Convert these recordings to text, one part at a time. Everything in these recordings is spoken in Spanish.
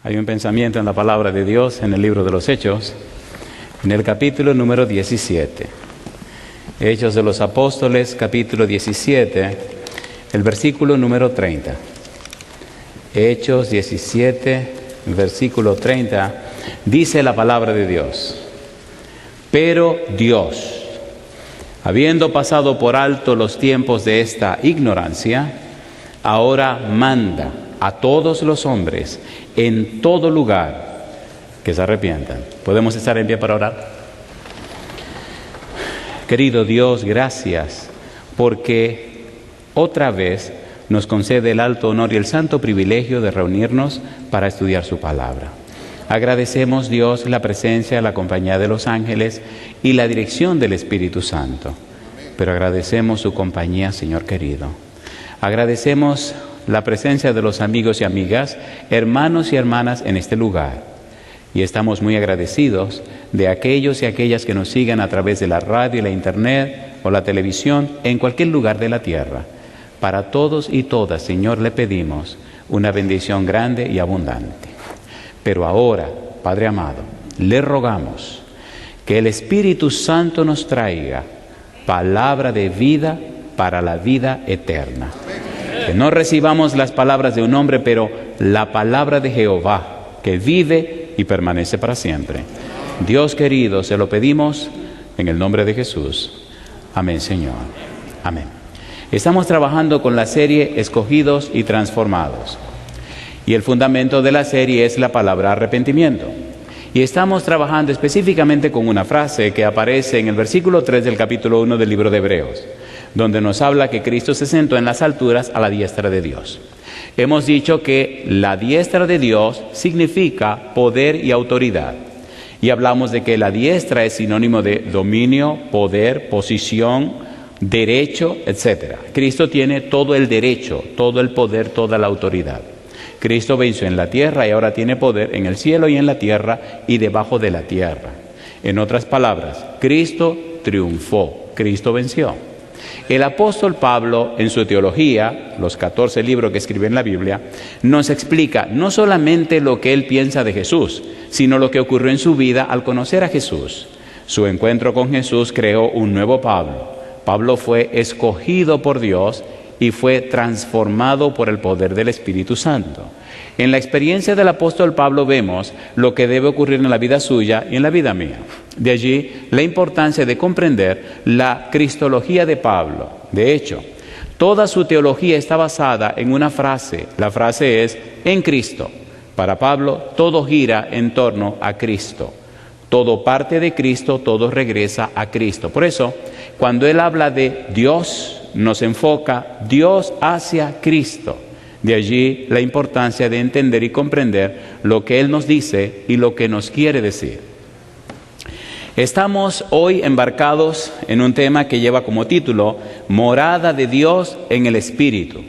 Hay un pensamiento en la palabra de Dios en el libro de los Hechos, en el capítulo número 17. Hechos de los Apóstoles, capítulo 17, el versículo número 30. Hechos 17, versículo 30, dice la palabra de Dios: pero Dios, habiendo pasado por alto los tiempos de esta ignorancia, ahora manda a todos los hombres en todo lugar que se arrepientan. ¿Podemos estar en pie para orar? Querido Dios, gracias porque otra vez nos concede el alto honor y el santo privilegio de reunirnos para estudiar su palabra. Agradecemos, Dios, la presencia, la compañía de los ángeles y la dirección del Espíritu Santo. Pero agradecemos su compañía, Señor querido. Agradecemos la presencia de los amigos y amigas, hermanos y hermanas en este lugar. Y estamos muy agradecidos de aquellos y aquellas que nos sigan a través de la radio, la internet o la televisión en cualquier lugar de la tierra. Para todos y todas, Señor, le pedimos una bendición grande y abundante. Pero ahora, Padre amado, le rogamos que el Espíritu Santo nos traiga palabra de vida para la vida eterna. Que no recibamos las palabras de un hombre, pero la palabra de Jehová, que vive y permanece para siempre. Dios querido, se lo pedimos en el nombre de Jesús. Amén, Señor. Amén. Estamos trabajando con la serie Escogidos y Transformados. Y el fundamento de la serie es la palabra arrepentimiento. Y estamos trabajando específicamente con una frase que aparece en el versículo 3 del capítulo 1 del libro de Hebreos, donde nos habla que Cristo se sentó en las alturas a la diestra de Dios. Hemos dicho que la diestra de Dios significa poder y autoridad. Y hablamos de que la diestra es sinónimo de dominio, poder, posición, derecho, etc. Cristo tiene todo el derecho, todo el poder, toda la autoridad. Cristo venció en la tierra y ahora tiene poder en el cielo y en la tierra y debajo de la tierra. En otras palabras, Cristo triunfó, Cristo venció. El apóstol Pablo, en su teología, los 14 libros que escribe en la Biblia, nos explica no solamente lo que él piensa de Jesús, sino lo que ocurrió en su vida al conocer a Jesús. Su encuentro con Jesús creó un nuevo Pablo. Pablo fue escogido por Dios y fue transformado por el poder del Espíritu Santo. En la experiencia del apóstol Pablo vemos lo que debe ocurrir en la vida suya y en la vida mía. De allí la importancia de comprender la cristología de Pablo. De hecho, toda su teología está basada en una frase. La frase es, en Cristo. Para Pablo, todo gira en torno a Cristo. Todo parte de Cristo, todo regresa a Cristo. Por eso, cuando él habla de Dios, nos enfoca Dios hacia Cristo. De allí la importancia de entender y comprender lo que Él nos dice y lo que nos quiere decir. Estamos hoy embarcados en un tema que lleva como título Morada de Dios en el Espíritu.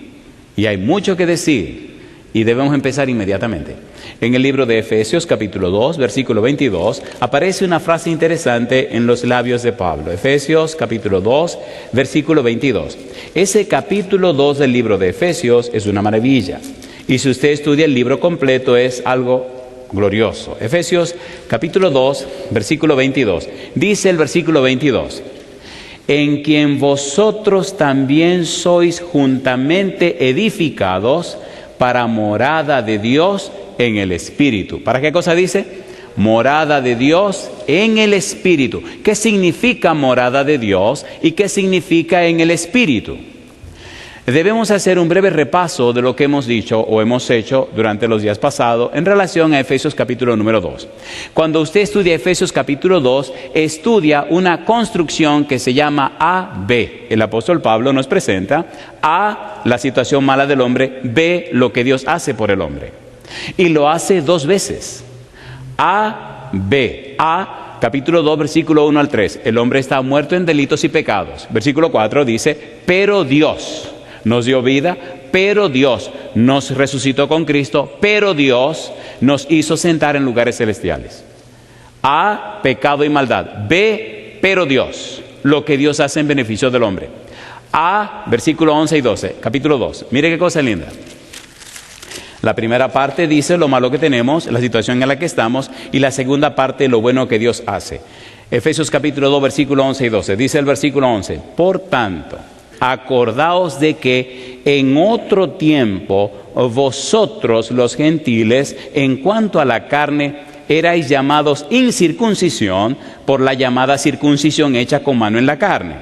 Y hay mucho que decir y debemos empezar inmediatamente. En el libro de Efesios capítulo 2, versículo 22, aparece una frase interesante en los labios de Pablo. Efesios capítulo 2, versículo 22. Ese capítulo 2 del libro de Efesios es una maravilla. Y si usted estudia el libro completo es algo glorioso. Efesios capítulo 2, versículo 22. Dice el versículo 22. En quien vosotros también sois juntamente edificados para morada de Dios en el Espíritu. ¿Para qué cosa dice? Morada de Dios en el Espíritu. ¿Qué significa morada de Dios y qué significa en el Espíritu? Debemos hacer un breve repaso de lo que hemos dicho o hemos hecho durante los días pasados en relación a Efesios capítulo número 2. Cuando usted estudia Efesios capítulo 2, estudia una construcción que se llama A-B. El apóstol Pablo nos presenta A, la situación mala del hombre, B, lo que Dios hace por el hombre. Y lo hace dos veces. A, B. A, capítulo 2, versículo 1 al 3. El hombre está muerto en delitos y pecados. Versículo 4 dice, pero Dios nos dio vida, pero Dios nos resucitó con Cristo, pero Dios nos hizo sentar en lugares celestiales. A, pecado y maldad. B, pero Dios, lo que Dios hace en beneficio del hombre. A, versículo 11 y 12, capítulo 2. Mire qué cosa linda. La primera parte dice lo malo que tenemos, la situación en la que estamos, y la segunda parte lo bueno que Dios hace. Efesios capítulo 2, versículo 11 y 12. Dice el versículo 11, por tanto, acordaos de que en otro tiempo vosotros los gentiles, en cuanto a la carne, erais llamados incircuncisión por la llamada circuncisión hecha con mano en la carne.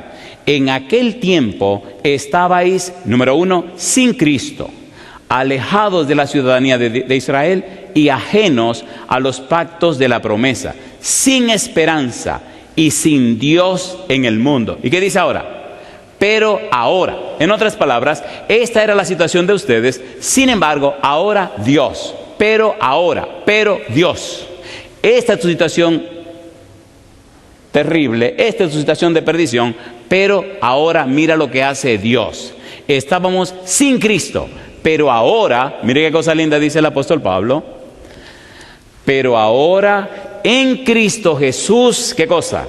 En aquel tiempo estabais, número 1, sin Cristo, alejados de la ciudadanía de Israel y ajenos a los pactos de la promesa, sin esperanza y sin Dios en el mundo. ¿Y qué dice ahora? Pero ahora, en otras palabras, esta era la situación de ustedes, sin embargo, ahora Dios, pero Dios. Esta es tu situación terrible, esta es tu situación de perdición, pero ahora mira lo que hace Dios. Estábamos sin Cristo, pero ahora, mire qué cosa linda dice el apóstol Pablo, pero ahora en Cristo Jesús, ¿qué cosa?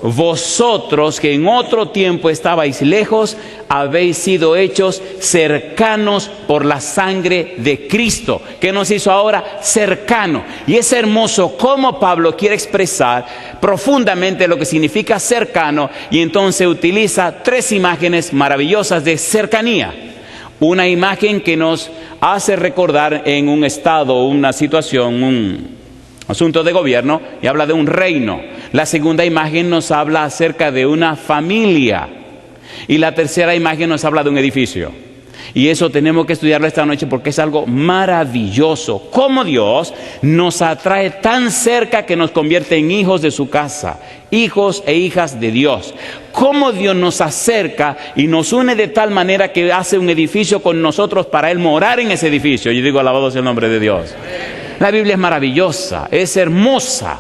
Vosotros que en otro tiempo estabais lejos, habéis sido hechos cercanos por la sangre de Cristo. ¿Qué nos hizo ahora? Cercano. Y es hermoso cómo Pablo quiere expresar profundamente lo que significa cercano, y entonces utiliza 3 imágenes maravillosas de cercanía. Una imagen que nos hace recordar en un estado, una situación, un asunto de gobierno, y habla de un reino. La segunda imagen nos habla acerca de una familia. Y la tercera imagen nos habla de un edificio. Y eso tenemos que estudiarlo esta noche porque es algo maravilloso. Cómo Dios nos atrae tan cerca que nos convierte en hijos de su casa, hijos e hijas de Dios. Cómo Dios nos acerca y nos une de tal manera que hace un edificio con nosotros para Él morar en ese edificio. Yo digo, alabado sea el nombre de Dios. La Biblia es maravillosa, es hermosa.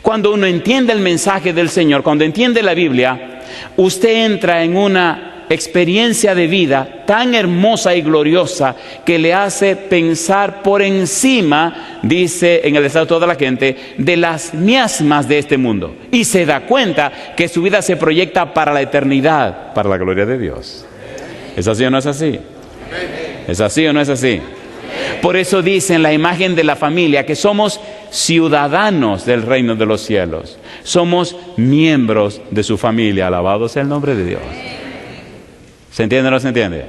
Cuando uno entiende el mensaje del Señor, cuando entiende la Biblia, usted entra en una experiencia de vida tan hermosa y gloriosa que le hace pensar por encima, dice en el estatuto de la gente, de las miasmas de este mundo. Y se da cuenta que su vida se proyecta para la eternidad, para la gloria de Dios. ¿Es así o no es así? ¿Es así o no es así? Por eso dice en la imagen de la familia que somos ciudadanos del reino de los cielos. Somos miembros de su familia. Alabado sea el nombre de Dios. ¿Se entiende o no se entiende?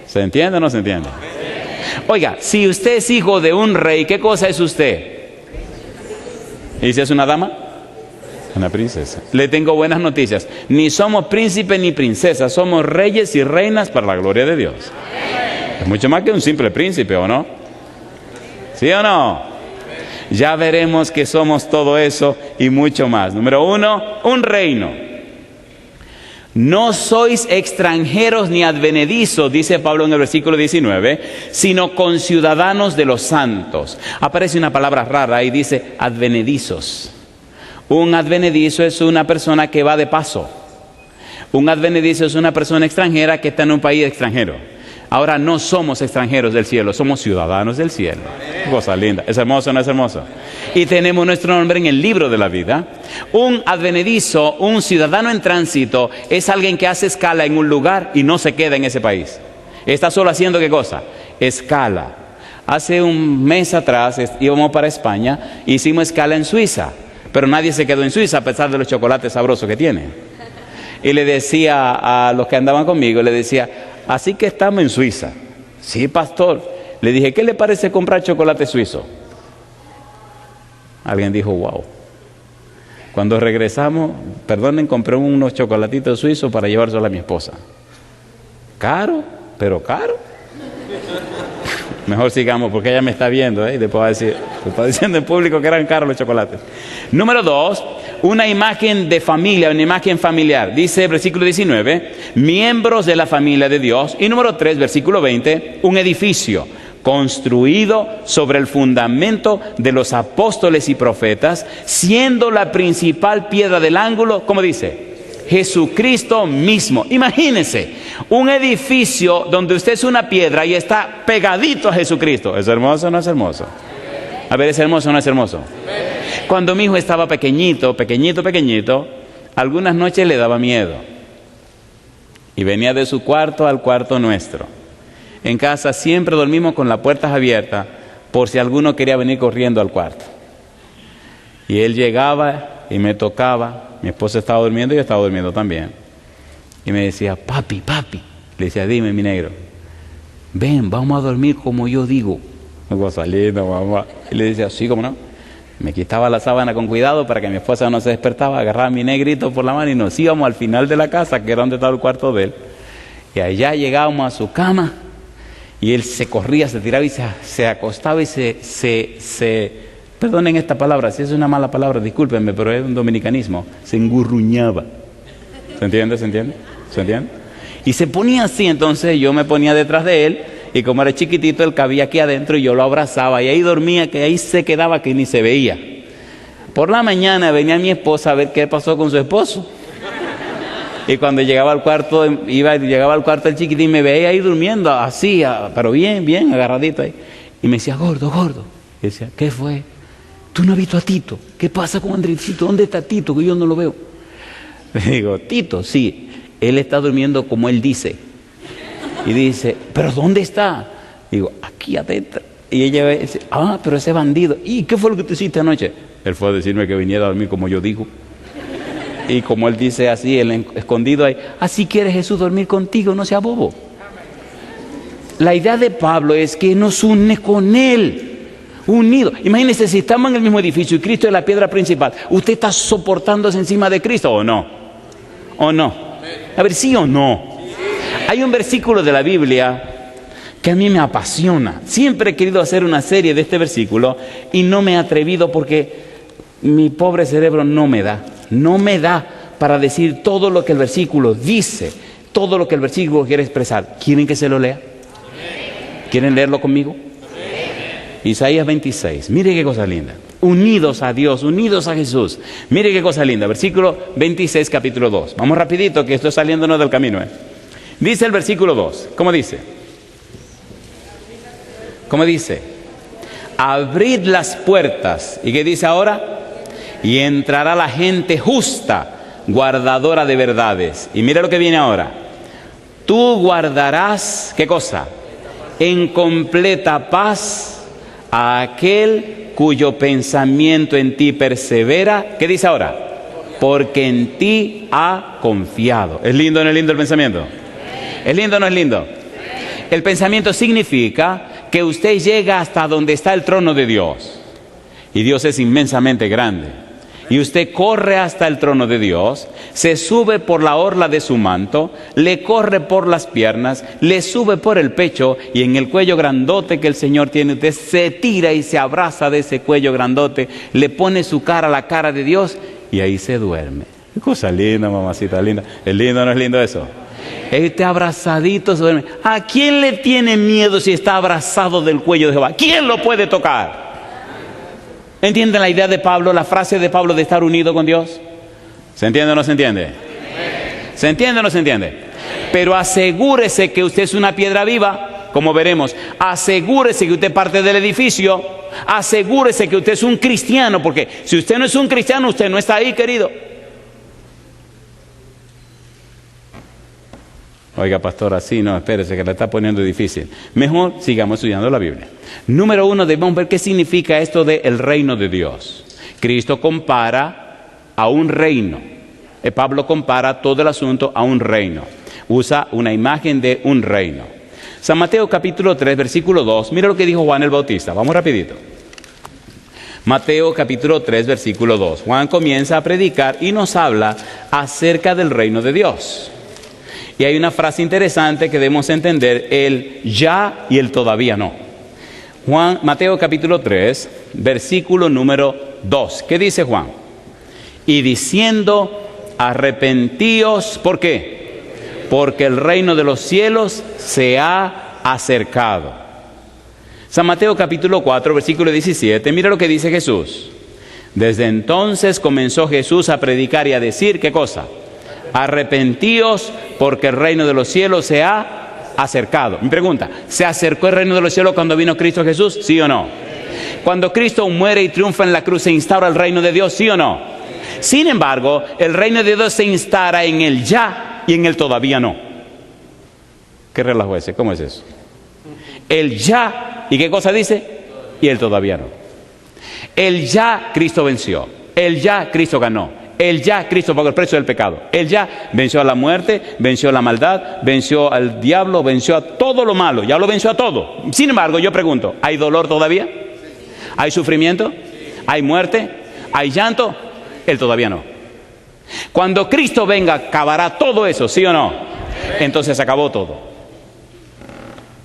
¿Se entiende o no se entiende? Oiga, si usted es hijo de un rey, ¿qué cosa es usted? ¿Y si es una dama? Una princesa. Le tengo buenas noticias. Ni somos príncipes ni princesas. Somos reyes y reinas para la gloria de Dios. Es mucho más que un simple príncipe, ¿o no? ¿Sí o no? Ya veremos que somos todo eso y mucho más. Número 1, un reino. No sois extranjeros ni advenedizos, dice Pablo en el versículo 19, sino conciudadanos de los santos. Aparece una palabra rara y dice advenedizos. Un advenedizo es una persona que va de paso. Un advenedizo es una persona extranjera que está en un país extranjero. Ahora no somos extranjeros del cielo, somos ciudadanos del cielo. Cosa linda. ¿Es hermoso o no es hermoso? Y tenemos nuestro nombre en el libro de la vida. Un advenedizo, un ciudadano en tránsito, es alguien que hace escala en un lugar y no se queda en ese país. Está solo haciendo ¿qué cosa? Escala. Hace un mes atrás íbamos para España, hicimos escala en Suiza, pero nadie se quedó en Suiza a pesar de los chocolates sabrosos que tiene. Y le decía a los que andaban conmigo, le decía, así que estamos en Suiza. Sí, pastor. Le dije, ¿qué le parece comprar chocolate suizo? Alguien dijo, wow. Cuando regresamos, perdonen, compré unos chocolatitos suizos para llevárselo a mi esposa. ¿Caro? ¿Pero caro? Mejor sigamos porque ella me está viendo, y después va a decir, está diciendo en público que eran caros los chocolates. Número 2, una imagen de familia, una imagen familiar. Dice versículo 19, miembros de la familia de Dios. Y número 3, versículo 20, un edificio construido sobre el fundamento de los apóstoles y profetas, siendo la principal piedra del ángulo, ¿cómo dice? Jesucristo mismo. Imagínense, un edificio donde usted es una piedra y está pegadito a Jesucristo. ¿Es hermoso o no es hermoso? A ver, ¿es hermoso o no es hermoso? Cuando mi hijo estaba pequeñito, algunas noches le daba miedo. Y venía de su cuarto al cuarto nuestro. En casa siempre dormimos con las puertas abiertas por si alguno quería venir corriendo al cuarto. Y él llegaba y me tocaba. Mi esposa estaba durmiendo y yo estaba durmiendo también. Y me decía, papi. Le decía, dime, mi negro. Ven, vamos a dormir como yo digo. Una cosa linda, mamá. Y le decía, sí, ¿cómo no? Me quitaba la sábana con cuidado para que mi esposa no se despertaba. Agarraba a mi negrito por la mano y nos íbamos al final de la casa, que era donde estaba el cuarto de él. Y allá llegábamos a su cama. Y él se corría, se tiraba y se acostaba y perdonen esta palabra, si es una mala palabra, discúlpenme, pero es un dominicanismo. Se engurruñaba. ¿Se entiende? Y se ponía así, entonces yo me ponía detrás de él, y como era chiquitito, él cabía aquí adentro y yo lo abrazaba, y ahí dormía, que ahí se quedaba, que ni se veía. Por la mañana venía mi esposa a ver qué pasó con su esposo. Y cuando llegaba al cuarto, llegaba al cuarto el chiquitín, me veía ahí durmiendo, así, pero bien, agarradito ahí. Y me decía, gordo. Y decía, ¿qué fue? ¿Tú no has visto a Tito? ¿Qué pasa con Andresito? ¿Dónde está Tito? Que yo no lo veo. Le digo, Tito, sí, él está durmiendo como él dice. Y dice, ¿pero dónde está? Digo, aquí adentro. Y ella dice, pero ese bandido. ¿Y qué fue lo que tú hiciste anoche? Él fue a decirme que viniera a dormir como yo digo. Y como él dice así, él escondido ahí, así quiere Jesús dormir contigo, no sea bobo. La idea de Pablo es que nos une con él. Unido. Imagínense, si estamos en el mismo edificio y Cristo es la piedra principal, ¿usted está soportándose encima de Cristo o no? ¿O no? A ver, ¿sí o no? Hay un versículo de la Biblia que a mí me apasiona. Siempre he querido hacer una serie de este versículo y no me he atrevido porque mi pobre cerebro no me da para decir todo lo que el versículo dice, todo lo que el versículo quiere expresar. ¿Quieren que se lo lea? ¿Quieren leerlo conmigo? Isaías 26, mire qué cosa linda. Unidos a Dios, unidos a Jesús. Mire qué cosa linda. Versículo 26, capítulo 2. Vamos rapidito, que estoy saliéndonos del camino. Dice el versículo 2. ¿Cómo dice? Abrid las puertas. ¿Y qué dice ahora? Y entrará la gente justa, guardadora de verdades. Y mira lo que viene ahora. Tú guardarás, ¿qué cosa? En completa paz a aquel cuyo pensamiento en ti persevera. ¿Qué dice ahora? Porque en ti ha confiado. ¿Es lindo o no es lindo el pensamiento? ¿Es lindo o no es lindo? El pensamiento significa que usted llega hasta donde está el trono de Dios. Y Dios es inmensamente grande. Y usted corre hasta el trono de Dios, se sube por la orla de su manto, le corre por las piernas, le sube por el pecho y en el cuello grandote que el Señor tiene, usted se tira y se abraza de ese cuello grandote, le pone su cara a la cara de Dios y ahí se duerme. Qué cosa linda, mamacita linda. ¿Es lindo o no es lindo eso? Este abrazadito se duerme. ¿A quién le tiene miedo si está abrazado del cuello de Jehová? ¿Quién lo puede tocar? ¿Entienden la idea de Pablo, la frase de Pablo de estar unido con Dios? ¿Se entiende o no se entiende? ¿Se entiende o no se entiende? Pero asegúrese que usted es una piedra viva, como veremos. Asegúrese que usted es parte del edificio. Asegúrese que usted es un cristiano, porque si usted no es un cristiano, usted no está ahí, querido. Oiga, pastor, así no, espérese que la está poniendo difícil. Mejor sigamos estudiando la Biblia. Número 1, debemos ver qué significa esto de el reino de Dios. Cristo compara a un reino. Pablo compara todo el asunto a un reino. Usa una imagen de un reino. San Mateo capítulo 3, versículo 2. Mira lo que dijo Juan el Bautista. Vamos rapidito. Mateo capítulo 3, versículo 2. Juan comienza a predicar y nos habla acerca del reino de Dios. Y hay una frase interesante que debemos entender, el ya y el todavía no. Mateo capítulo 3, versículo número 2. ¿Qué dice Juan? Y diciendo, arrepentíos, ¿por qué? Porque el reino de los cielos se ha acercado. San Mateo capítulo 4, versículo 17, mira lo que dice Jesús. Desde entonces comenzó Jesús a predicar y a decir, ¿qué cosa? Arrepentíos porque el reino de los cielos se ha acercado. Mi pregunta, ¿se acercó el reino de los cielos cuando vino Cristo Jesús? ¿Sí o no? Cuando Cristo muere y triunfa en la cruz, ¿se instaura el reino de Dios? ¿Sí o no? Sin embargo, el reino de Dios se instaura en el ya y en el todavía no. ¿Qué relajo ese? ¿Cómo es eso? El ya, ¿y qué cosa dice? Y el todavía no. El ya Cristo venció. El ya Cristo ganó. El ya Cristo pagó el precio del pecado. El ya venció a la muerte, venció a la maldad, venció al diablo, venció a todo lo malo. Ya lo venció a todo. Sin embargo, yo pregunto, ¿hay dolor todavía? ¿Hay sufrimiento? ¿Hay muerte? ¿Hay llanto? Él todavía no. Cuando Cristo venga, acabará todo eso, ¿sí o no? Entonces acabó todo.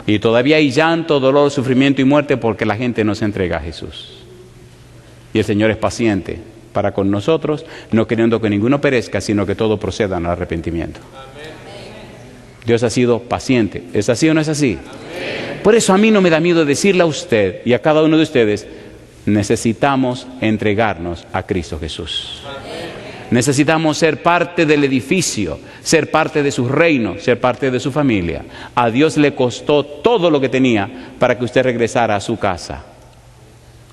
Y todavía hay llanto, dolor, sufrimiento y muerte porque la gente no se entrega a Jesús. Y el Señor es paciente para con nosotros, no queriendo que ninguno perezca, sino que todos procedan al arrepentimiento. Dios ha sido paciente. ¿Es así o no es así? Por eso a mí no me da miedo decirle a usted y a cada uno de ustedes, necesitamos entregarnos a Cristo Jesús. Necesitamos ser parte del edificio, ser parte de su reino, ser parte de su familia. A Dios le costó todo lo que tenía para que usted regresara a su casa.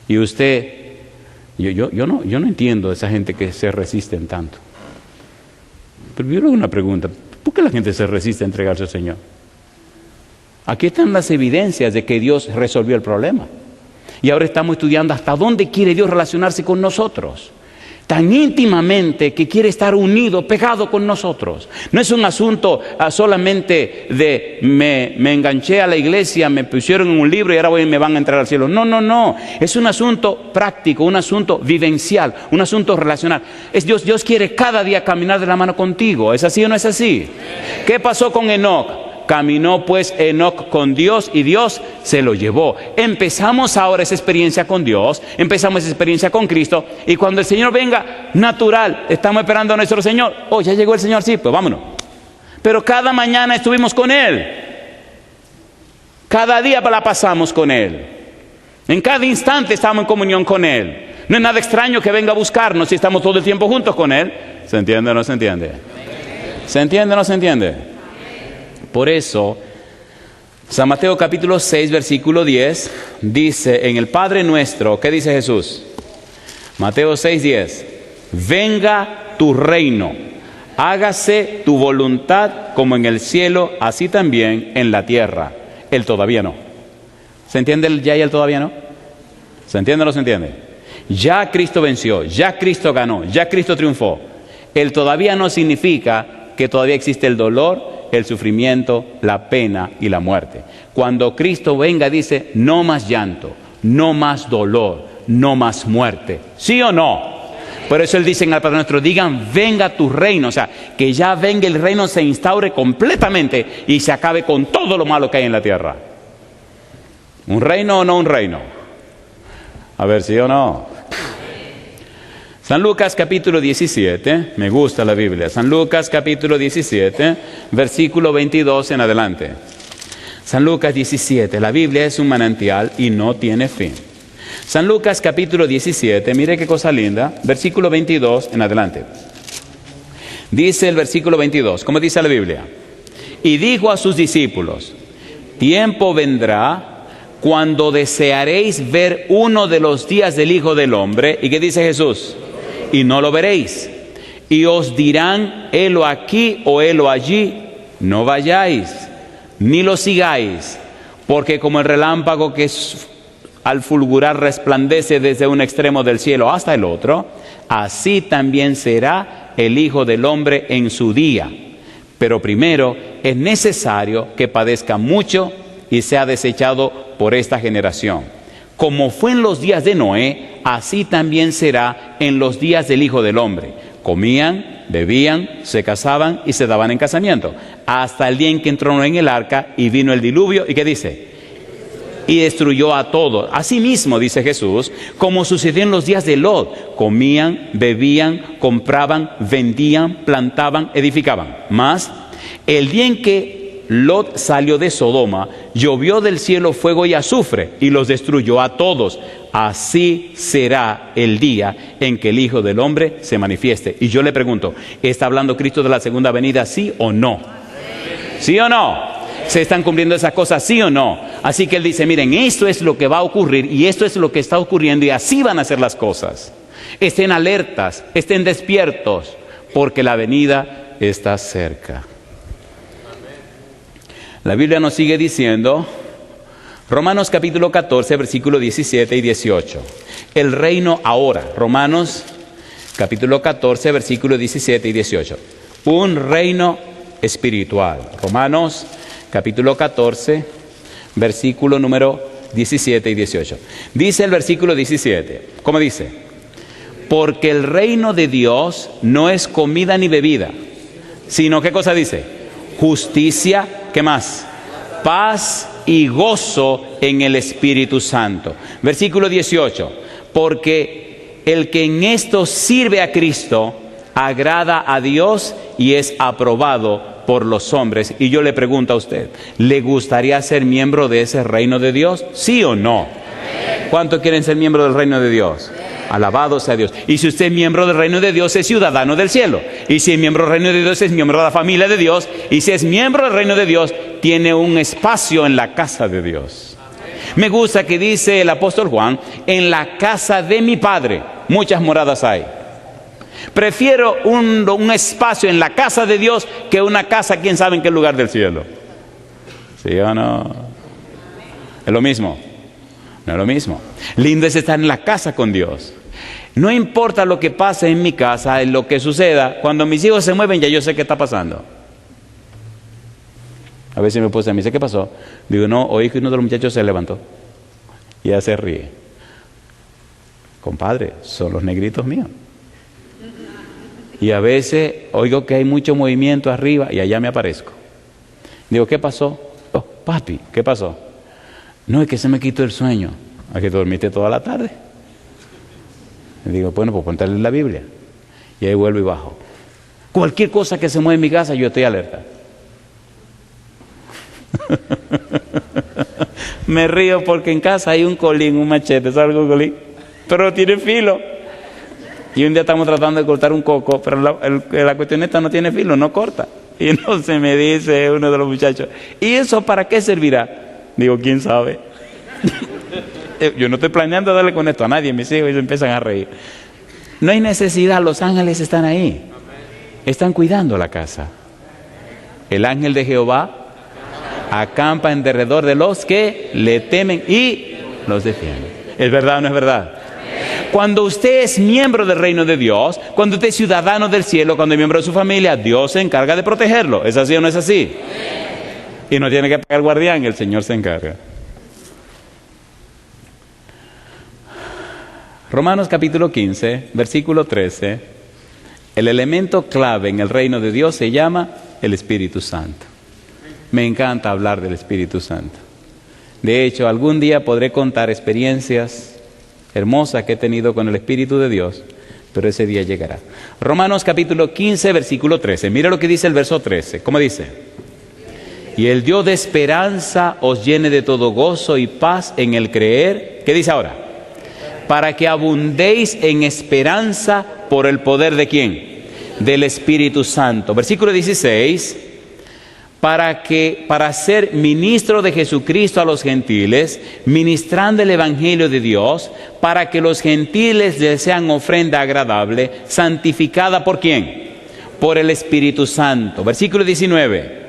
Y usted, yo no entiendo a esa gente que se resisten tanto. Pero yo le hago una pregunta, ¿por qué la gente se resiste a entregarse al Señor? Aquí están las evidencias de que Dios resolvió el problema. Y ahora estamos estudiando hasta dónde quiere Dios relacionarse con nosotros. Tan íntimamente que quiere estar unido, pegado con nosotros. No es un asunto solamente de me enganché a la iglesia, me pusieron en un libro y ahora me van a entrar al cielo. No. Es un asunto práctico, un asunto vivencial, un asunto relacional. Dios quiere cada día caminar de la mano contigo. ¿Es así o no es así? ¿Qué pasó con Enoc? Caminó pues Enoc con Dios y Dios se lo llevó. Empezamos ahora esa experiencia con Dios, empezamos esa experiencia con Cristo, y cuando el Señor venga, natural, estamos esperando a nuestro Señor. Oh, ya llegó el Señor, sí, pues vámonos. Pero cada mañana estuvimos con Él, cada día la pasamos con Él, en cada instante estamos en comunión con Él. No es nada extraño que venga a buscarnos si estamos todo el tiempo juntos con Él. ¿Se entiende o no se entiende? ¿Se entiende o no se entiende? Por eso, San Mateo capítulo 6, versículo 10, dice en el Padre Nuestro, ¿qué dice Jesús? Mateo 6, 10, venga tu reino, hágase tu voluntad como en el cielo, así también en la tierra. El todavía no. ¿Se entiende el ya y el todavía no? ¿Se entiende o no se entiende? Ya Cristo venció, ya Cristo ganó, ya Cristo triunfó. El todavía no significa que todavía existe el dolor, el sufrimiento, la pena y la muerte. Cuando Cristo venga, dice, no más llanto, no más dolor, no más muerte. ¿Sí o no? Por eso Él dice en el Padre Nuestro, digan, venga tu reino. O sea, que ya venga el reino, se instaure completamente y se acabe con todo lo malo que hay en la tierra. ¿Un reino o no un reino? A ver, ¿sí o no? San Lucas capítulo 17, me gusta la Biblia, San Lucas capítulo 17, versículo 22 en adelante. San Lucas 17, la Biblia es un manantial y no tiene fin. San Lucas capítulo 17, mire qué cosa linda, versículo 22 en adelante. Dice el versículo 22, ¿cómo dice la Biblia? Y dijo a sus discípulos, tiempo vendrá cuando desearéis ver uno de los días del Hijo del Hombre. ¿Y qué dice Jesús? Y no lo veréis. Y os dirán, helo aquí o helo allí. No vayáis, ni lo sigáis. Porque como el relámpago que al fulgurar resplandece desde un extremo del cielo hasta el otro, así también será el Hijo del Hombre en su día. Pero primero es necesario que padezca mucho y sea desechado por esta generación. Como fue en los días de Noé, así también será en los días del Hijo del Hombre. Comían, bebían, se casaban y se daban en casamiento, hasta el día en que entró Noé en el arca y vino el diluvio. ¿Y qué dice? Y destruyó a todos. Asimismo, dice Jesús, como sucedió en los días de Lot, comían, bebían, compraban, vendían, plantaban, edificaban. Mas, el día en que Lot salió de Sodoma, llovió del cielo fuego y azufre y los destruyó a todos. Así será el día en que el Hijo del Hombre se manifieste. Y yo le pregunto, ¿está hablando Cristo de la segunda venida, sí o no? ¿Sí o no? ¿Se están cumpliendo esas cosas, sí o no? Así que Él dice, miren, esto es lo que va a ocurrir y esto es lo que está ocurriendo y así van a ser las cosas. Estén alertas, estén despiertos, porque la venida está cerca. La Biblia nos sigue diciendo, Romanos capítulo 14, versículos 17 y 18. El reino ahora. Romanos capítulo 14, versículos 17 y 18. Un reino espiritual. Romanos capítulo 14, versículo número 17 y 18. Dice el versículo 17. ¿Cómo dice? Porque el reino de Dios no es comida ni bebida, sino, ¿qué cosa dice? Justicia, ¿qué más? Paz y gozo en el Espíritu Santo. Versículo 18. Porque el que en esto sirve a Cristo agrada a Dios y es aprobado por los hombres. Y yo le pregunto a usted, ¿le gustaría ser miembro de ese reino de Dios? ¿Sí o no? ¿Cuántos quieren ser miembro del reino de Dios? Alabado sea Dios. Y si usted es miembro del reino de Dios, es ciudadano del cielo. Y si es miembro del reino de Dios, es miembro de la familia de Dios. Y si es miembro del reino de Dios, tiene un espacio en la casa de Dios. Me gusta que dice el apóstol Juan, en la casa de mi Padre muchas moradas hay. Prefiero un espacio en la casa de Dios que una casa, quién sabe en qué lugar del cielo. ¿Sí o no? Es lo mismo. No es lo mismo. Lindo es estar en la casa con Dios. No importa lo que pase en mi casa, en lo que suceda, cuando mis hijos se mueven ya yo sé qué está pasando. A veces mi esposa me dice, ¿qué pasó? Digo, no, oí que uno de los muchachos se levantó. Y ella se ríe. Compadre, son los negritos míos. Y a veces oigo que hay mucho movimiento arriba y allá me aparezco. Digo, ¿qué pasó? Oh, papi, ¿qué pasó? No, es que se me quitó el sueño. ¿A que dormiste toda la tarde? Le digo, bueno, pues ponte a leer la Biblia. Y ahí vuelvo y bajo. Cualquier cosa que se mueva en mi casa, yo estoy alerta. Me río porque en casa hay un colín, un machete, ¿sabes un colín? Pero tiene filo. Y un día estamos tratando de cortar un coco, pero la cuestión esta no tiene filo, no corta. Y entonces me dice uno de los muchachos, ¿y eso para qué servirá? Digo, ¿quién sabe? Yo no estoy planeando darle con esto a nadie, mis hijos, y se empiezan a reír. No hay necesidad, los ángeles están ahí. Están cuidando la casa. El ángel de Jehová acampa en derredor de los que le temen y los defiende. ¿Es verdad o no es verdad? Cuando usted es miembro del reino de Dios, cuando usted es ciudadano del cielo, cuando es miembro de su familia, Dios se encarga de protegerlo. ¿Es así o no es así? Y no tiene que pagar el guardián, el Señor se encarga. Romanos capítulo 15, versículo 13. El elemento clave en el reino de Dios se llama el Espíritu Santo. Me encanta hablar del Espíritu Santo. De hecho, algún día podré contar experiencias hermosas que he tenido con el Espíritu de Dios, pero ese día llegará. Romanos capítulo 15, versículo 13. Mira lo que dice el verso 13. ¿Cómo dice? Y el Dios de esperanza os llene de todo gozo y paz en el creer. ¿Qué dice ahora? Para que abundéis en esperanza por el poder ¿de quién? Del Espíritu Santo. Versículo 16. Para ser ministro de Jesucristo a los gentiles, ministrando el Evangelio de Dios, para que los gentiles les sean ofrenda agradable, santificada ¿por quién? Por el Espíritu Santo. Versículo 19.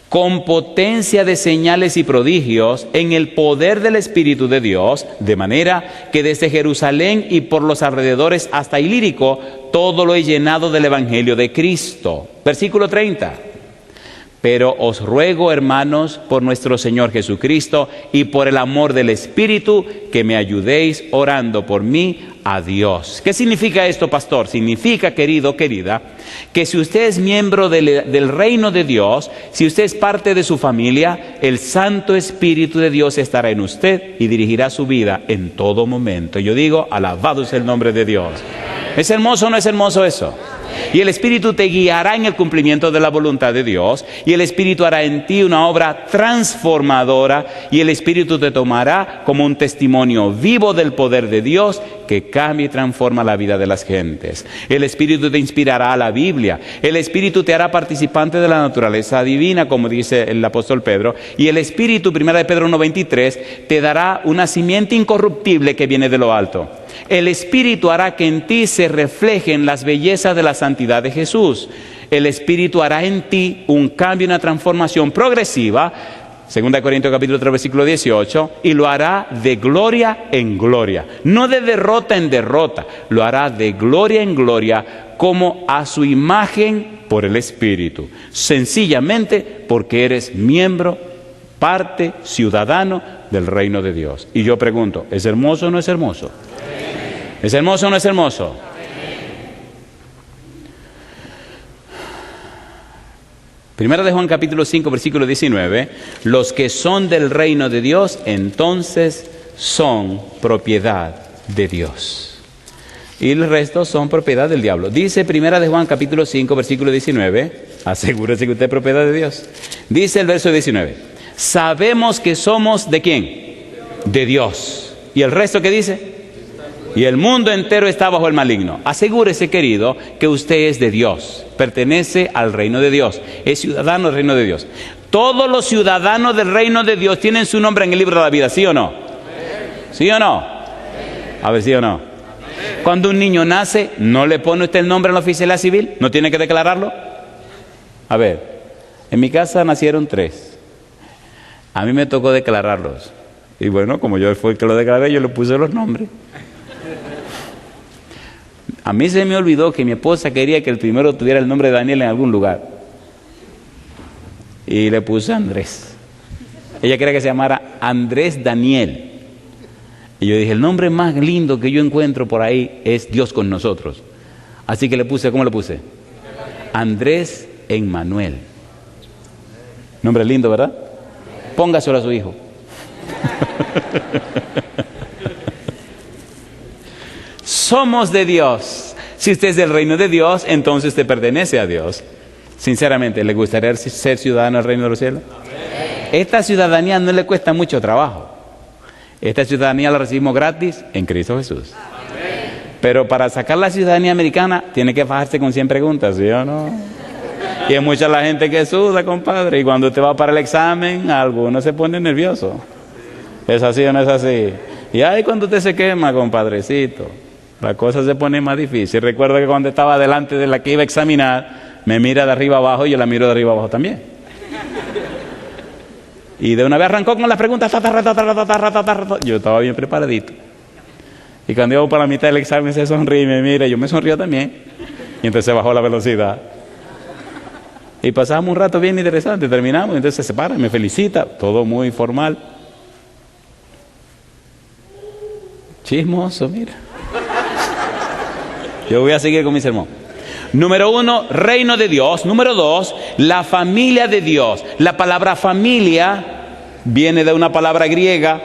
Con potencia de señales y prodigios en el poder del Espíritu de Dios, de manera que desde Jerusalén y por los alrededores hasta Ilírico, todo lo he llenado del Evangelio de Cristo. Versículo 30. Pero os ruego, hermanos, por nuestro Señor Jesucristo y por el amor del Espíritu, que me ayudéis orando por mí a Dios. ¿Qué significa esto, pastor? Significa, querido, querida, que si usted es miembro del reino de Dios, si usted es parte de su familia, el Santo Espíritu de Dios estará en usted y dirigirá su vida en todo momento. Yo digo, alabado es el nombre de Dios. ¿Es hermoso o no es hermoso eso? Y el Espíritu te guiará en el cumplimiento de la voluntad de Dios, y el Espíritu hará en ti una obra transformadora, y el Espíritu te tomará como un testimonio vivo del poder de Dios que cambia y transforma la vida de las gentes. El Espíritu te inspirará a la Biblia, el Espíritu te hará participante de la naturaleza divina, como dice el apóstol Pedro, y el Espíritu, 1 de Pedro 1:23, te dará una simiente incorruptible que viene de lo alto. El Espíritu hará que en ti se reflejen las bellezas de la santidad de Jesús. El Espíritu hará en ti un cambio, una transformación progresiva, 2 Corintios capítulo 3, versículo 18, y lo hará de gloria en gloria, no de derrota en derrota, lo hará de gloria en gloria, como a su imagen por el Espíritu, sencillamente porque eres miembro, parte, ciudadano del reino de Dios. Y yo pregunto, ¿es hermoso o no es hermoso? ¿Es hermoso o no es hermoso? Primera de Juan capítulo 5 versículo 19, los que son del reino de Dios, entonces son propiedad de Dios. Y el resto son propiedad del diablo. Dice Primera de Juan capítulo 5 versículo 19, asegúrese que usted es propiedad de Dios. Dice el verso 19, sabemos que somos ¿de quién? De Dios. ¿Y el resto qué dice? Y el mundo entero está bajo el maligno. Asegúrese, querido, que usted es de Dios, pertenece al reino de Dios, es ciudadano del reino de Dios. Todos los ciudadanos del reino de Dios tienen su nombre en el libro de la vida, ¿sí o no? ¿Sí o no? A ver, ¿sí o no? Cuando un niño nace, ¿no le pone usted el nombre en la oficialía civil? ¿No tiene que declararlo? A ver, en mi casa nacieron 3. A mí me tocó declararlos. Y bueno, como yo fui el que lo declaré, yo le puse los nombres. A mí se me olvidó que mi esposa quería que el primero tuviera el nombre de Daniel en algún lugar. Y le puse Andrés. Ella quería que se llamara Andrés Daniel. Y yo dije, el nombre más lindo que yo encuentro por ahí es Dios con nosotros. Así que le puse, ¿cómo le puse? Andrés Emmanuel. Nombre lindo, ¿verdad? Póngaselo a su hijo. Somos de Dios. Si usted es del reino de Dios, entonces usted pertenece a Dios. Sinceramente, ¿le gustaría ser ciudadano del reino de los cielos? Esta ciudadanía no le cuesta mucho trabajo. Esta ciudadanía la recibimos gratis en Cristo Jesús. Pero para sacar la ciudadanía americana, tiene que fajarse con 100 preguntas, ¿sí o no? Y es mucha la gente que suda, compadre. Y cuando usted va para el examen, algunos se ponen nerviosos. ¿Es así o no es así? Y ahí cuando usted se quema, compadrecito, la cosa se pone más difícil. Recuerdo que cuando estaba delante de la que iba a examinar, me mira de arriba abajo y yo la miro de arriba abajo también. Y de una vez arrancó con las preguntas. Yo estaba bien preparadito. Y cuando iba para la mitad del examen se sonríe y me mira. Yo me sonrío también. Y entonces bajó la velocidad. Y pasamos un rato bien interesante. Terminamos. Entonces se separa, me felicita. Todo muy formal. Chismoso, mira. Yo voy a seguir con mi sermón. Número 1, reino de Dios. Número 2, la familia de Dios. La palabra familia viene de una palabra griega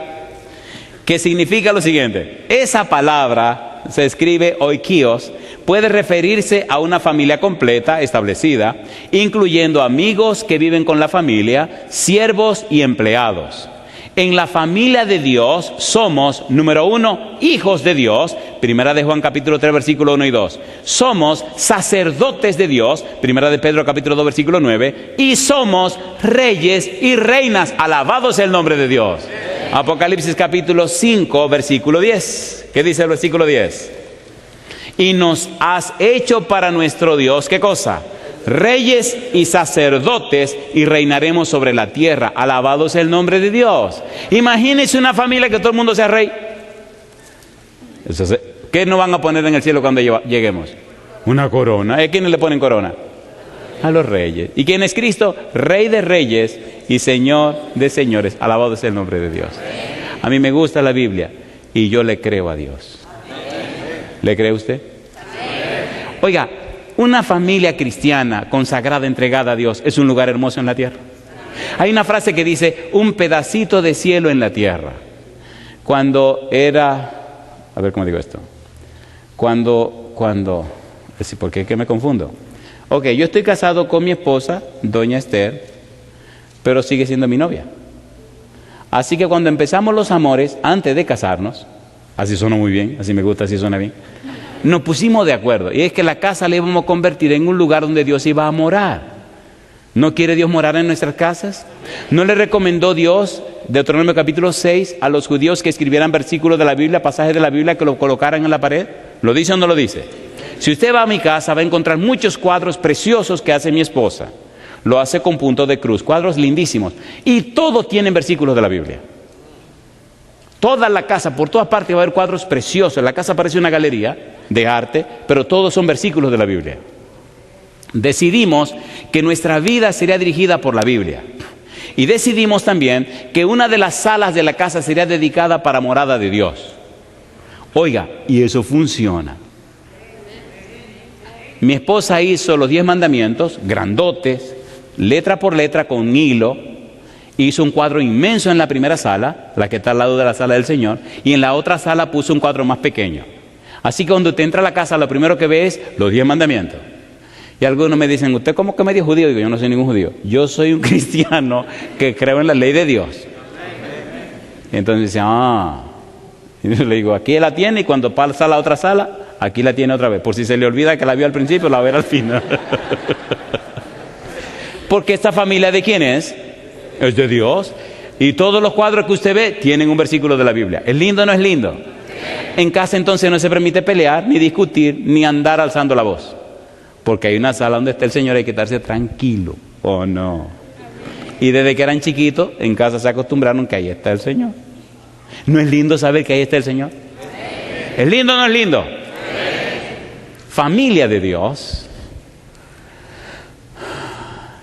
que significa lo siguiente. Esa palabra se escribe oikios, puede referirse a una familia completa, establecida, incluyendo amigos que viven con la familia, siervos y empleados. En la familia de Dios somos, número 1, hijos de Dios, Primera de Juan capítulo 3, versículo 1 y 2. Somos sacerdotes de Dios, Primera de Pedro capítulo 2, versículo 9. Y somos reyes y reinas, alabado sea el nombre de Dios. Apocalipsis capítulo 5, versículo 10. ¿Qué dice el versículo 10? Y nos has hecho para nuestro Dios, ¿qué cosa? Reyes y sacerdotes, y reinaremos sobre la tierra. Alabado sea el nombre de Dios. Imagínense una familia que todo el mundo sea rey. ¿Qué nos van a poner en el cielo cuando lleguemos? Una corona. ¿A quiénes le ponen corona? A los reyes. ¿Y quién es Cristo? Rey de reyes y Señor de señores. Alabado sea el nombre de Dios. A mí me gusta la Biblia y yo le creo a Dios. ¿Le cree usted? Oiga, una familia cristiana, consagrada, entregada a Dios, es un lugar hermoso en la tierra. Hay una frase que dice, un pedacito de cielo en la tierra. Cuando era, a ver cómo digo esto. ¿Por qué? ¿Qué me confundo? Ok, yo estoy casado con mi esposa, doña Esther, pero sigue siendo mi novia. Así que cuando empezamos los amores, antes de casarnos, así suena muy bien, así me gusta, así suena bien, nos pusimos de acuerdo, y es que la casa la íbamos a convertir en un lugar donde Dios iba a morar. ¿No quiere Dios morar en nuestras casas? ¿No le recomendó Dios, Deuteronomio capítulo 6, a los judíos que escribieran versículos de la Biblia, pasajes de la Biblia, que lo colocaran en la pared? ¿Lo dice o no lo dice? Si usted va a mi casa, va a encontrar muchos cuadros preciosos que hace mi esposa. lo hace con puntos de cruz, cuadros lindísimos. Y todos tienen versículos de la Biblia. Toda la casa, por todas partes va a haber cuadros preciosos. La casa parece una galería de arte, pero todos son versículos de la Biblia. Decidimos que nuestra vida sería dirigida por la Biblia. Y decidimos también que una de las salas de la casa sería dedicada para morada de Dios. Oiga, y eso funciona. Mi esposa hizo los 10 mandamientos, grandotes, letra por letra, con hilo. Hizo un cuadro inmenso en la primera sala, la que está al lado de la sala del Señor, y en la otra sala puso un cuadro más pequeño. Así que cuando usted entra a la casa, lo primero que ve es los 10 mandamientos. Y algunos me dicen, ¿usted cómo que medio judío? Digo, yo no soy ningún judío. Yo soy un cristiano que creo en la ley de Dios. Y entonces dice, Y yo le digo, aquí la tiene, y cuando pasa a la otra sala, aquí la tiene otra vez. Por si se le olvida que la vio al principio, la va a ver al final. Porque esta familia, ¿de quién es? Es de Dios. Y todos los cuadros que usted ve tienen un versículo de la Biblia. ¿Es lindo o no es lindo? En casa entonces no se permite pelear, ni discutir, ni andar alzando la voz. Porque hay una sala donde está el Señor, hay que estarse tranquilo. ¿O no? Y desde que eran chiquitos, en casa se acostumbraron que ahí está el Señor. ¿No es lindo saber que ahí está el Señor? ¿Es lindo o no es lindo? Familia de Dios.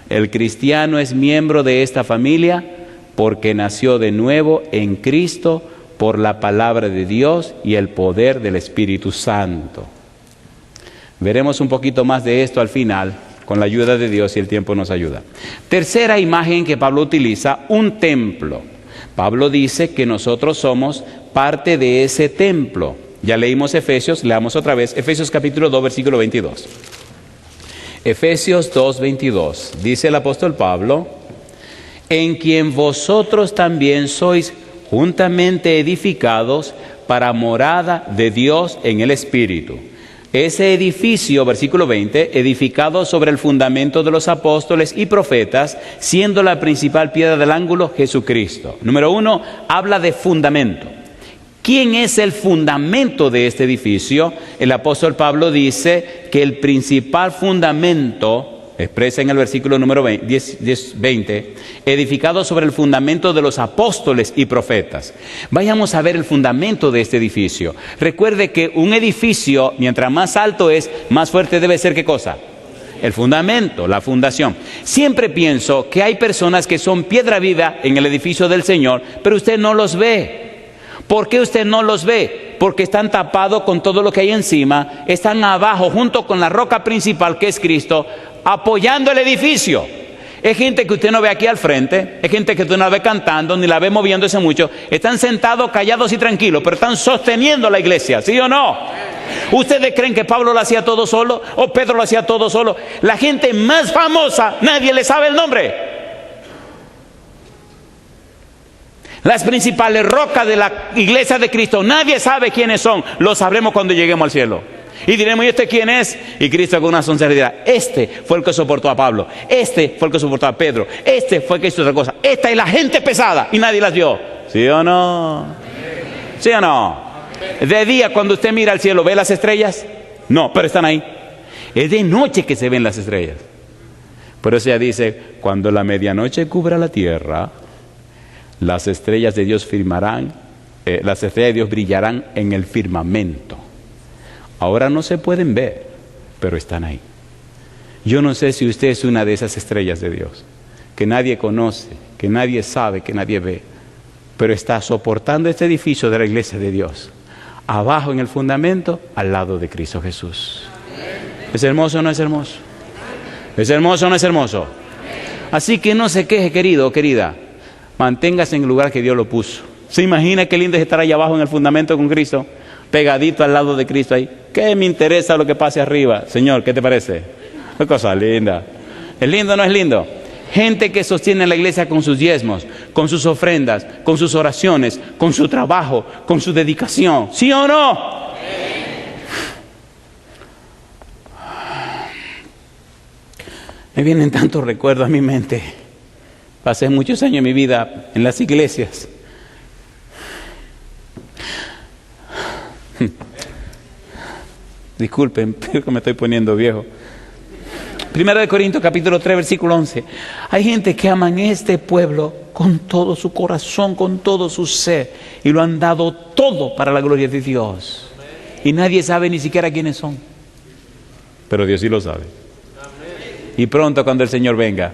El cristiano es miembro de esta familia porque nació de nuevo en Cristo por la palabra de Dios y el poder del Espíritu Santo. Veremos un poquito más de esto al final, con la ayuda de Dios, si el tiempo nos ayuda. Tercera imagen que Pablo utiliza, un templo. Pablo dice que nosotros somos parte de ese templo. Ya leímos Efesios, leamos otra vez, Efesios capítulo 2, versículo 22. Efesios 2, 22. Dice el apóstol Pablo, en quien vosotros también sois juntamente edificados para morada de Dios en el Espíritu. Ese edificio, versículo 20, edificado sobre el fundamento de los apóstoles y profetas, siendo la principal piedra del ángulo Jesucristo. Número 1, habla de fundamento. ¿Quién es el fundamento de este edificio? El apóstol Pablo dice que el principal fundamento, expresa en el versículo número 20, edificado sobre el fundamento de los apóstoles y profetas. Vayamos a ver el fundamento de este edificio. Recuerde que un edificio, mientras más alto es, más fuerte debe ser, ¿qué cosa? El fundamento, la fundación. Siempre pienso que hay personas que son piedra viva en el edificio del Señor, pero usted no los ve. ¿Por qué usted no los ve? Porque están tapados con todo lo que hay encima, están abajo junto con la roca principal que es Cristo, apoyando el edificio. Es gente que usted no ve aquí al frente, es gente que usted no la ve cantando, ni la ve moviéndose mucho. Están sentados, callados y tranquilos, pero están sosteniendo la iglesia, ¿sí o no? ¿Ustedes creen que Pablo lo hacía todo solo? ¿O Pedro lo hacía todo solo? La gente más famosa, nadie le sabe el nombre. Las principales rocas de la iglesia de Cristo, nadie sabe quiénes son. Lo sabremos cuando lleguemos al cielo. Y diremos, ¿y este quién es? Y Cristo con una sonrisa dirá, este fue el que soportó a Pablo, este fue el que soportó a Pedro, este fue el que hizo otra cosa. Esta es la gente pesada y nadie las vio. ¿Sí o no? ¿Sí o no? De día, cuando usted mira al cielo, ¿ve las estrellas? No, pero están ahí. Es de noche que se ven las estrellas. Por eso ella dice, cuando la medianoche cubra la tierra, las estrellas de Dios las estrellas de Dios brillarán en el firmamento. Ahora no se pueden ver, pero están ahí. Yo no sé si usted es una de esas estrellas de Dios, que nadie conoce, que nadie sabe, que nadie ve, pero está soportando este edificio de la iglesia de Dios, abajo en el fundamento, al lado de Cristo Jesús. ¿Es hermoso o no es hermoso? ¿Es hermoso o no es hermoso? Así que no se queje, querido o querida. Manténgase en el lugar que Dios lo puso. ¿Se imagina qué lindo es estar ahí abajo en el fundamento con Cristo? Pegadito al lado de Cristo ahí. ¿Qué me interesa lo que pase arriba? Señor, ¿qué te parece? Qué cosa linda. ¿Es lindo o no es lindo? Gente que sostiene la iglesia con sus diezmos, con sus ofrendas, con sus oraciones, con su trabajo, con su dedicación. ¿Sí o no? Me vienen tantos recuerdos a mi mente. Pasé muchos años de mi vida en las iglesias. Disculpen, pero que me estoy poniendo viejo. Primera de Corintios capítulo 3 versículo 11. Hay gente que aman este pueblo con todo su corazón, con todo su ser, y lo han dado todo para la gloria de Dios. Y nadie sabe ni siquiera quiénes son. Pero Dios sí lo sabe. Y pronto cuando el Señor venga,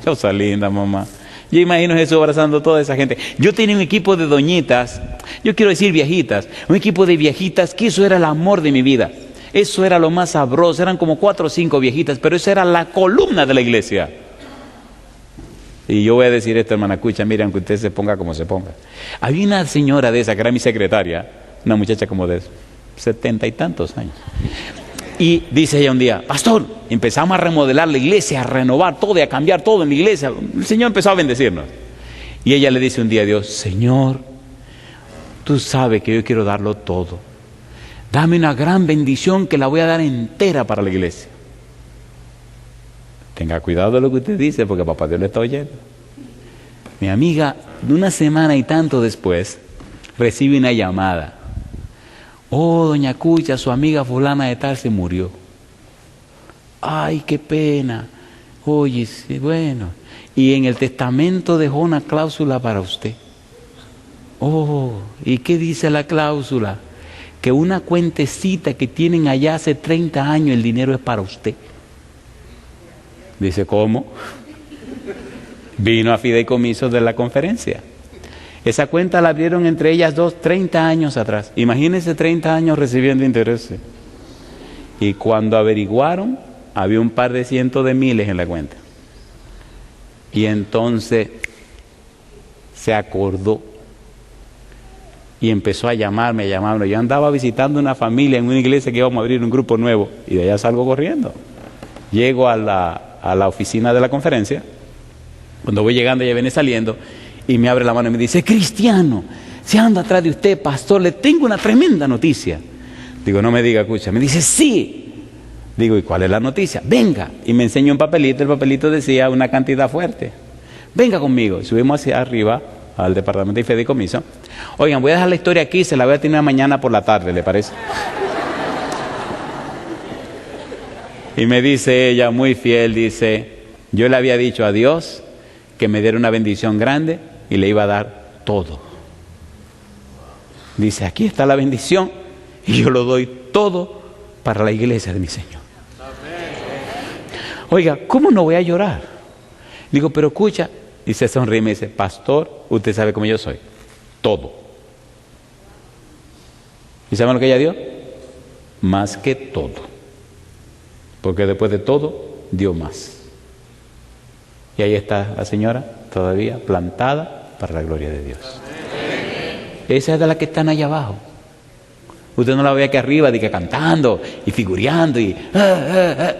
cosa linda, mamá. Yo imagino a Jesús abrazando a toda esa gente. Yo tenía un equipo de doñitas, yo quiero decir viejitas, un equipo de viejitas que eso era el amor de mi vida. Eso era lo más sabroso, eran como 4 o 5 viejitas, pero eso era la columna de la iglesia. Y yo voy a decir esto, hermana Cucha, mire, aunque usted se ponga como se ponga. Había una señora de esa que era mi secretaria, una muchacha como de 70 y tantos años. Y dice ella un día, pastor, empezamos a remodelar la iglesia, a renovar todo y a cambiar todo en la iglesia. El Señor empezó a bendecirnos. Y ella le dice un día a Dios, Señor, tú sabes que yo quiero darlo todo. Dame una gran bendición que la voy a dar entera para la iglesia. Tenga cuidado de lo que usted dice, porque papá Dios le está oyendo. Mi amiga, de una semana y tanto después, recibe una llamada. Oh, doña Cucha, su amiga fulana de tal se murió. Ay, qué pena. Oye, sí, bueno. Y en el testamento dejó una cláusula para usted. Oh, ¿y qué dice la cláusula? Que una cuentecita que tienen allá hace 30 años, el dinero es para usted. Dice, ¿cómo? Vino a fideicomisos de la conferencia. Esa cuenta la abrieron entre ellas dos 30 años atrás. Imagínense 30 años recibiendo intereses. Y cuando averiguaron, había un par de cientos de miles en la cuenta. Y entonces se acordó y empezó a llamarme. Yo andaba visitando una familia en una iglesia que íbamos a abrir un grupo nuevo y de allá salgo corriendo. Llego a la oficina de la conferencia. Cuando voy llegando ella viene saliendo y me abre la mano y me dice, Cristiano, se anda atrás de usted, pastor, le tengo una tremenda noticia. Digo, no me diga, escucha. Me dice, sí. Digo, ¿y cuál es la noticia? Venga. Y me enseñó un papelito, el papelito decía una cantidad fuerte. Venga conmigo. Subimos hacia arriba al departamento de fideicomiso. Oigan, voy a dejar la historia aquí, se la voy a tener mañana por la tarde, ¿le parece? Y me dice ella, muy fiel, dice, yo le había dicho a Dios que me diera una bendición grande y le iba a dar todo. Dice, aquí está la bendición y yo lo doy todo para la iglesia de mi Señor. Oiga, ¿cómo no voy a llorar? Digo, pero escucha, y se sonríe y me dice, pastor, usted sabe cómo yo soy, todo. ¿Y saben lo que ella dio? Más que todo. Porque después de todo, dio más. Y ahí está la señora, todavía plantada para la gloria de Dios. Esa es de las que están allá abajo. Usted no la ve aquí arriba, de que cantando y figureando y...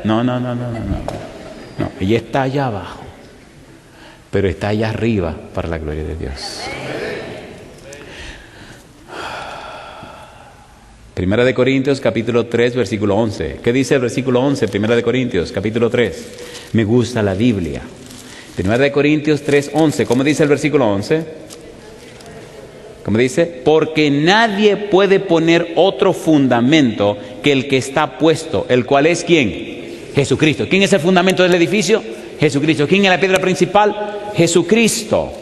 No. No, ella está allá abajo. Pero está allá arriba para la gloria de Dios. Primera de Corintios, capítulo 3, versículo 11. ¿Qué dice el versículo 11? Primera de Corintios, capítulo 3. Me gusta la Biblia. Primera de Corintios 3, 11. ¿Cómo dice el versículo 11? ¿Cómo dice? Porque nadie puede poner otro fundamento que el que está puesto, el cual es ¿quién? Jesucristo. ¿Quién es el fundamento del edificio? Jesucristo. ¿Quién es la piedra principal? Jesucristo.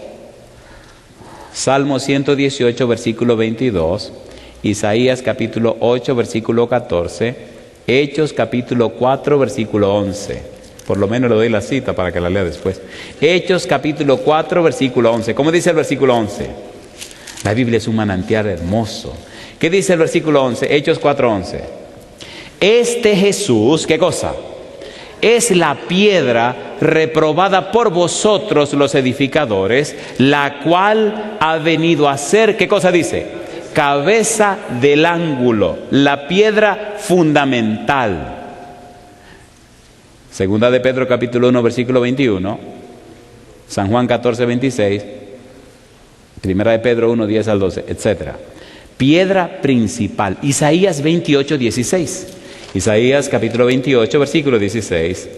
Salmo 118, versículo 22. Isaías capítulo 8, versículo 14. Hechos capítulo 4, versículo 11. Por lo menos le doy la cita para que la lea después. Hechos capítulo 4, versículo 11. ¿Cómo dice el versículo 11? La Biblia es un manantial hermoso. ¿Qué dice el versículo 11? Hechos 4, 11. Este Jesús, ¿qué cosa? Es la piedra reprobada por vosotros los edificadores, la cual ha venido a ser, ¿qué cosa dice? Cabeza del ángulo, la piedra fundamental. Segunda de Pedro capítulo 1 versículo 21, San Juan 14, 26, Primera de Pedro 1, 10 al 12, etc. Piedra principal. Isaías 28, 16. Isaías capítulo 28 versículo 16.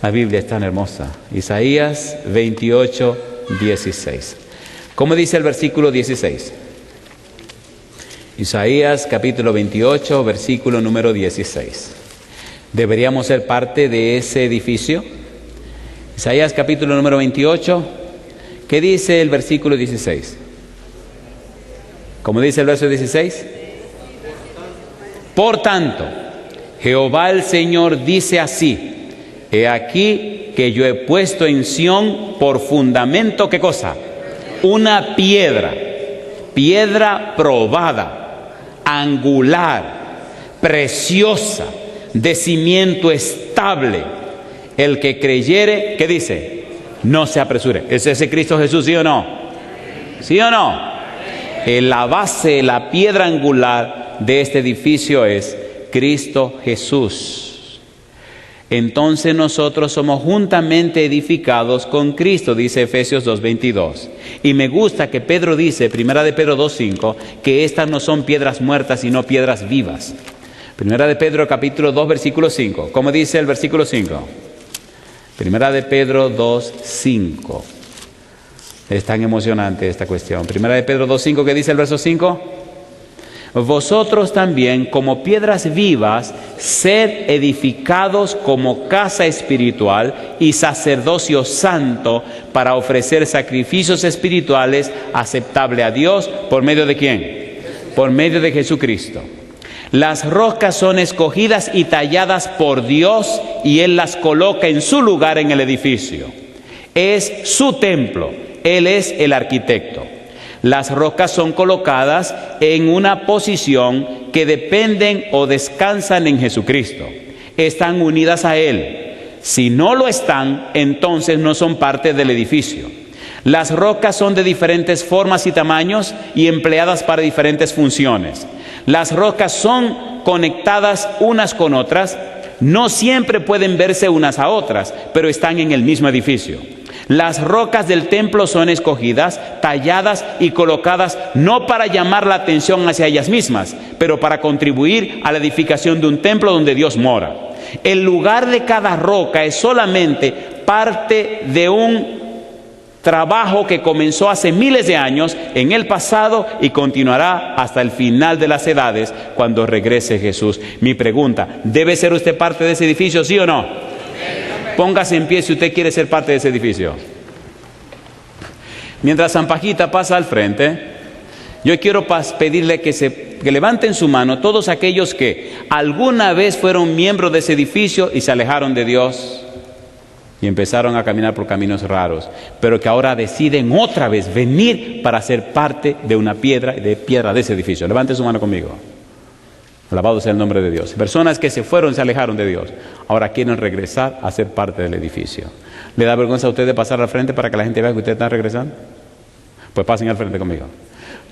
La Biblia es tan hermosa. Isaías 28, 16. ¿Cómo dice el versículo 16? Isaías capítulo 28, versículo número 16. ¿Deberíamos ser parte de ese edificio? Isaías capítulo número 28, ¿qué dice el versículo 16? ¿Cómo dice el verso 16? Por tanto, Jehová el Señor dice así: he aquí que yo he puesto en Sión por fundamento, ¿qué cosa? Una piedra probada, angular, preciosa, de cimiento estable. El que creyere, ¿qué dice? No se apresure. ¿Es ese Cristo Jesús, sí o no? ¿Sí o no? La base, la piedra angular de este edificio es Cristo Jesús. Entonces nosotros somos juntamente edificados con Cristo, dice Efesios 2:22. Y me gusta que Pedro dice, primera de Pedro 2:5, que estas no son piedras muertas, sino piedras vivas. Primera de Pedro capítulo 2, versículo 5. ¿Cómo dice el versículo 5? Primera de Pedro 2:5. Es tan emocionante esta cuestión. Primera de Pedro 2:5, ¿qué dice el verso 5? Vosotros también, como piedras vivas, sed edificados como casa espiritual y sacerdocio santo, para ofrecer sacrificios espirituales aceptables a Dios. ¿Por medio de quién? Por medio de Jesucristo. Las rocas son escogidas y talladas por Dios, y Él las coloca en su lugar en el edificio. Es su templo, Él es el arquitecto. Las rocas son colocadas en una posición que dependen o descansan en Jesucristo. Están unidas a Él. Si no lo están, entonces no son parte del edificio. Las rocas son de diferentes formas y tamaños y empleadas para diferentes funciones. Las rocas son conectadas unas con otras. No siempre pueden verse unas a otras, pero están en el mismo edificio. Las rocas del templo son escogidas, talladas y colocadas no para llamar la atención hacia ellas mismas, pero para contribuir a la edificación de un templo donde Dios mora. El lugar de cada roca es solamente parte de un trabajo que comenzó hace miles de años en el pasado y continuará hasta el final de las edades, cuando regrese Jesús. Mi pregunta: ¿debe ser usted parte de ese edificio, sí o no? Póngase en pie si usted quiere ser parte de ese edificio. Mientras San Pajita pasa al frente, yo quiero pedirle que levanten su mano todos aquellos que alguna vez fueron miembros de ese edificio y se alejaron de Dios y empezaron a caminar por caminos raros, pero que ahora deciden otra vez venir para ser parte de una piedra de ese edificio. Levanten su mano conmigo. Alabado sea el nombre de Dios. Personas que se fueron, se alejaron de Dios, ahora quieren regresar a ser parte del edificio. ¿Le da vergüenza a usted de pasar al frente para que la gente vea que usted está regresando? Pues pasen al frente conmigo.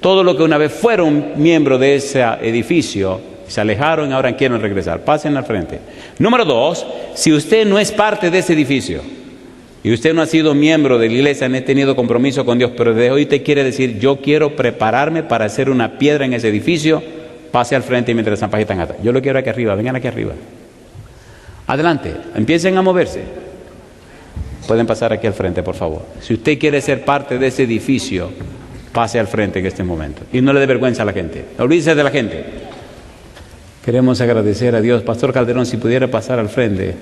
Todos los que una vez fueron miembros de ese edificio, se alejaron y ahora quieren regresar, pasen al frente. Número 2, si usted no es parte de ese edificio y usted no ha sido miembro de la iglesia, no ha tenido compromiso con Dios, pero de hoy te quiere decir: yo quiero prepararme para hacer una piedra en ese edificio, pase al frente y mientras San Pajita atrás. Yo lo quiero aquí arriba, vengan aquí arriba. Adelante, empiecen a moverse. Pueden pasar aquí al frente, por favor. Si usted quiere ser parte de ese edificio, pase al frente en este momento. Y no le dé vergüenza a la gente. Olvídese de la gente. Queremos agradecer a Dios. Pastor Calderón, si pudiera pasar al frente.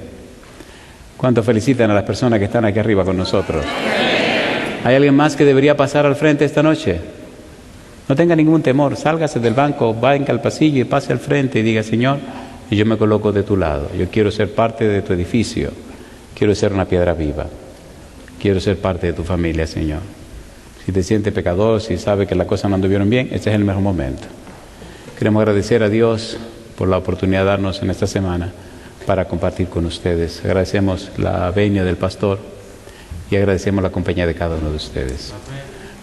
¿Cuánto felicitan a las personas que están aquí arriba con nosotros? ¿Hay alguien más que debería pasar al frente esta noche? No tenga ningún temor, sálgase del banco, vaya al pasillo y pase al frente y diga: Señor, yo me coloco de tu lado, yo quiero ser parte de tu edificio, quiero ser una piedra viva, quiero ser parte de tu familia, Señor. Si te sientes pecador, si sabes que las cosas no anduvieron bien, este es el mejor momento. Queremos agradecer a Dios por la oportunidad de darnos en esta semana para compartir con ustedes. Agradecemos la venia del pastor y agradecemos la compañía de cada uno de ustedes.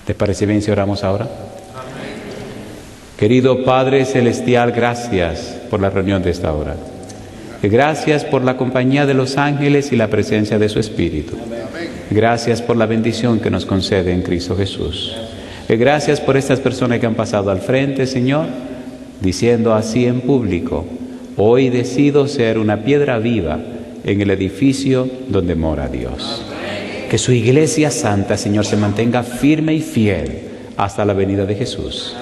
¿Les parece bien si oramos ahora? Querido Padre Celestial, gracias por la reunión de esta hora. Gracias por la compañía de los ángeles y la presencia de su Espíritu. Gracias por la bendición que nos concede en Cristo Jesús. Gracias por estas personas que han pasado al frente, Señor, diciendo así en público: hoy decido ser una piedra viva en el edificio donde mora Dios. Que su iglesia santa, Señor, se mantenga firme y fiel hasta la venida de Jesús.